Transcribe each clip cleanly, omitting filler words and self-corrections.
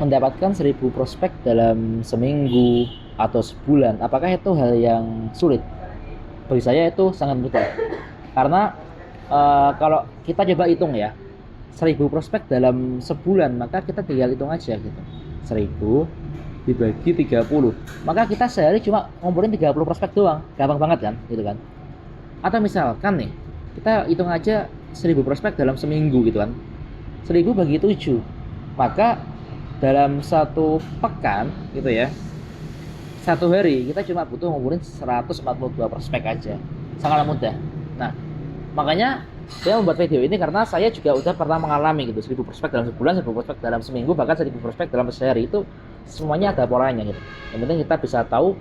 mendapatkan 1.000 prospek dalam seminggu atau sebulan, apakah itu hal yang sulit? Bagi saya itu sangat mudah. Karena kalau kita coba hitung ya, 1.000 prospek dalam sebulan, maka kita tinggal hitung aja gitu. 1.000 dibagi 30. Maka kita sehari cuma ngumpulin 30 prospek doang. Gampang banget kan, gitu kan. Atau misalkan nih, kita hitung aja 1.000 prospek dalam seminggu gitu kan. 1.000 bagi 7. Maka dalam satu pekan gitu ya, satu hari kita cuma butuh ngumpulin 142 prospek aja. Sangat mudah. Nah, makanya saya membuat video ini karena saya juga udah pernah mengalami gitu, 1.000 prospek dalam sebulan, 1.000 prospek dalam seminggu, bahkan 1.000 prospek dalam sehari. Itu semuanya ada polanya gitu. Yang penting kita bisa tahu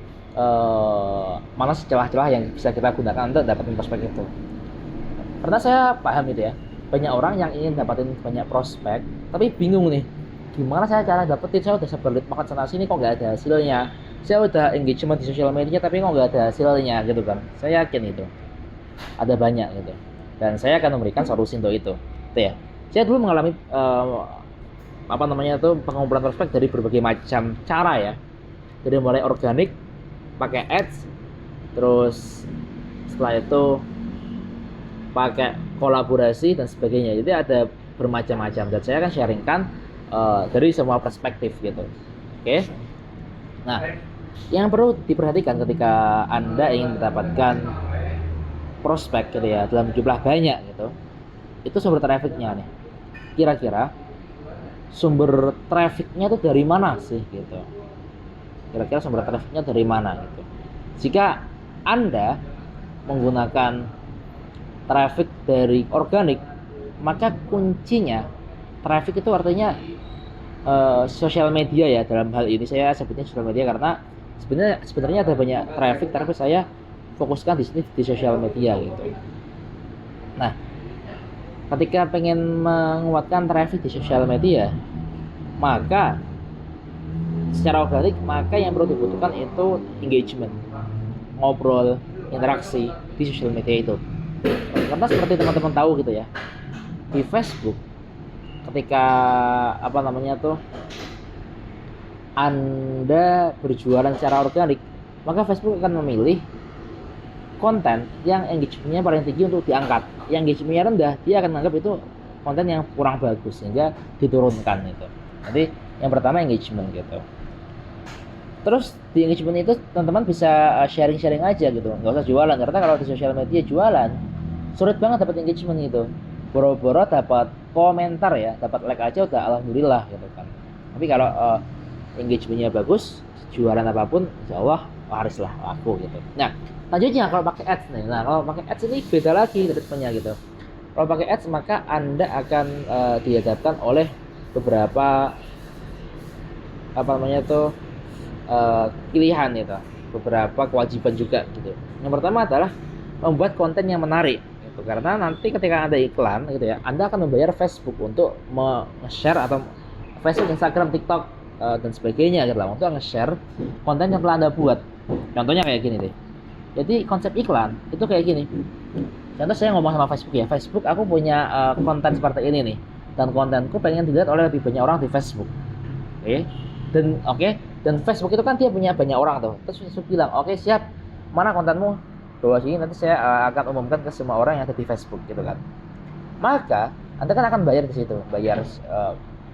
mana celah-celah yang bisa kita gunakan untuk dapetin prospek itu. Karena saya paham itu ya, banyak orang yang ingin dapetin banyak prospek tapi bingung nih, gimana saya cara dapetin. Saya udah sebelit makan sana sini kok nggak ada hasilnya, saya udah engagement di sosial media tapi kok nggak ada hasilnya gitu kan. Saya yakin itu ada banyak gitu, dan saya akan memberikan solusi untuk itu ya. Saya dulu mengalami pengumpulan prospek dari berbagai macam cara ya, dari mulai organik pakai ads, terus setelah itu pakai kolaborasi dan sebagainya. Jadi ada bermacam-macam, dan saya akan sharingkan dari semua perspektif gitu. Oke. Nah, yang perlu diperhatikan ketika Anda ingin mendapatkan prospek gitu ya dalam jumlah banyak gitu, itu sumber trafficnya nih. Kira-kira sumber trafficnya itu dari mana sih gitu? Kira-kira sumber trafficnya dari mana gitu? Jika Anda menggunakan traffic dari organik, maka kuncinya traffic itu artinya sosial media ya. Dalam hal ini saya sebutnya sosial media karena sebenarnya ada banyak traffic, tapi saya fokuskan di sini di sosial media gitu. Nah, ketika pengen menguatkan traffic di sosial media, maka secara organik, maka yang perlu dibutuhkan itu engagement, ngobrol, interaksi di sosial media itu. Karena seperti teman-teman tahu gitu ya, di Facebook ketika Anda berjualan secara organik, maka Facebook akan memilih konten yang engagementnya paling tinggi untuk diangkat. Yang engagementnya rendah, dia akan menganggap itu konten yang kurang bagus sehingga diturunkan itu. Jadi yang pertama engagement gitu. Terus di engagement itu teman-teman bisa sharing-sharing aja gitu, nggak usah jualan. Karena kalau di sosial media jualan sulit banget dapat engagement itu. Boro-boro dapat komentar ya, dapat like aja udah alhamdulillah gitu kan. Tapi kalau engagementnya bagus, jualan apapun insya Allah laris lah, laku gitu. Nah, lanjutnya kalau pakai ads nih. Nah, kalau pakai ads ini beda lagi ritmenya gitu. Kalau pakai ads maka Anda akan dihadapkan oleh beberapa pilihan itu, beberapa kewajiban juga gitu. Yang pertama adalah membuat konten yang menarik gitu. Karena nanti ketika Anda iklan gitu ya, Anda akan membayar Facebook untuk share atau Facebook, Instagram, TikTok dan sebagainya gitu lah, untuk nge-share konten yang telah Anda buat. Contohnya kayak gini deh. Jadi konsep iklan itu kayak gini. Contoh saya ngomong sama Facebook ya, Facebook aku punya konten seperti ini nih, dan kontenku pengen dilihat oleh lebih banyak orang di Facebook. Dan Facebook itu kan dia punya banyak orang tuh. Terus Facebook bilang, oke siap, mana kontenmu? Bawa sini, nanti saya akan umumkan ke semua orang yang ada di Facebook gitu kan. Maka Anda kan akan bayar di situ, bayar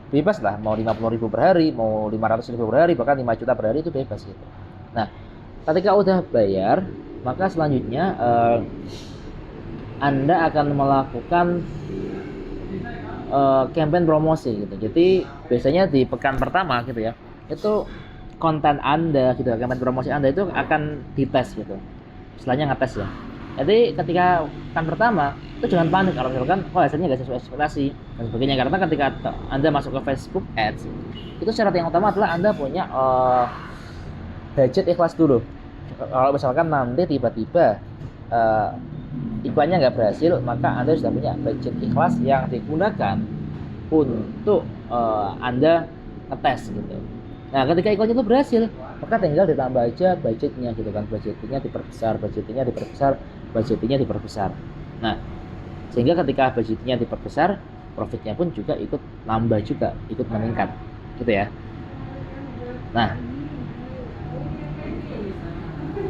bebas lah, mau 50.000 per hari, mau 500.000 per hari, bahkan 5 juta per hari, itu bebas gitu. Nah, ketika udah bayar, maka selanjutnya Anda akan melakukan campaign promosi gitu. Jadi biasanya di pekan pertama gitu ya, itu konten Anda gitu, campaign promosi Anda itu akan dites gitu. Setelahnya ngetes ya. Jadi ketika pekan pertama itu jangan panik kalau misalkan hasilnya nggak sesuai ekspektasi dan sebagainya. Karena ketika Anda masuk ke Facebook Ads, itu syarat yang utama adalah Anda punya budget ikhlas dulu. Kalau misalkan nanti tiba-tiba iklannya nggak berhasil, maka Anda sudah punya budget ikhlas yang digunakan untuk Anda ngetes gitu. Nah, ketika iklannya itu berhasil, maka tinggal ditambah aja budgetnya gitu kan. Budgetnya diperbesar. Nah, sehingga ketika budgetnya diperbesar, profitnya pun juga ikut nambah juga, ikut meningkat gitu ya. Nah,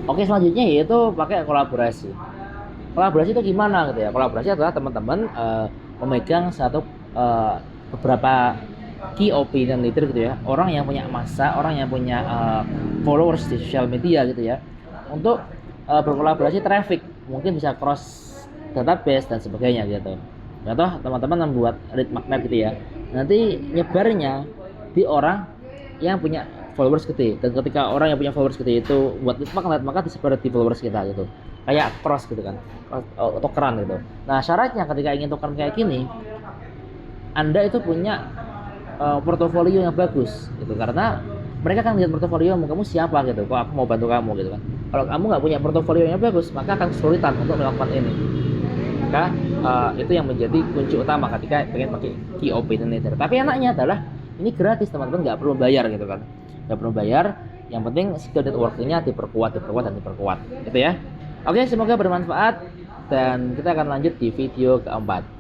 oke, selanjutnya yaitu pakai kolaborasi. Kolaborasi itu gimana gitu ya? Kolaborasi adalah teman-teman memegang beberapa key opinion leader gitu ya, orang yang punya massa, orang yang punya followers di sosial media gitu ya, untuk berkolaborasi traffic, mungkin bisa cross database dan sebagainya gitu. Contoh, teman-teman membuat lead magnet gitu ya, nanti nyebarnya di orang yang punya followers gede, dan ketika orang yang punya followers gede itu buat lead magnet, maka disebar di followers kita gitu, kayak cross gitu kan, tukeran gitu. Nah, syaratnya ketika ingin tukeran kayak gini, Anda itu punya portofolio yang bagus gitu, karena mereka kan lihat portofolio kamu siapa gitu, kok aku mau bantu kamu gitu kan. Kalau kamu nggak punya portofolio yang bagus, maka akan kesulitan untuk melakukan ini. Maka itu yang menjadi kunci utama ketika pengen pakai key opinion leader. Tapi enaknya adalah ini gratis teman-teman, nggak perlu bayar gitu kan, nggak perlu bayar. Yang penting skill networkingnya diperkuat gitu ya. Oke, semoga bermanfaat dan kita akan lanjut di video keempat.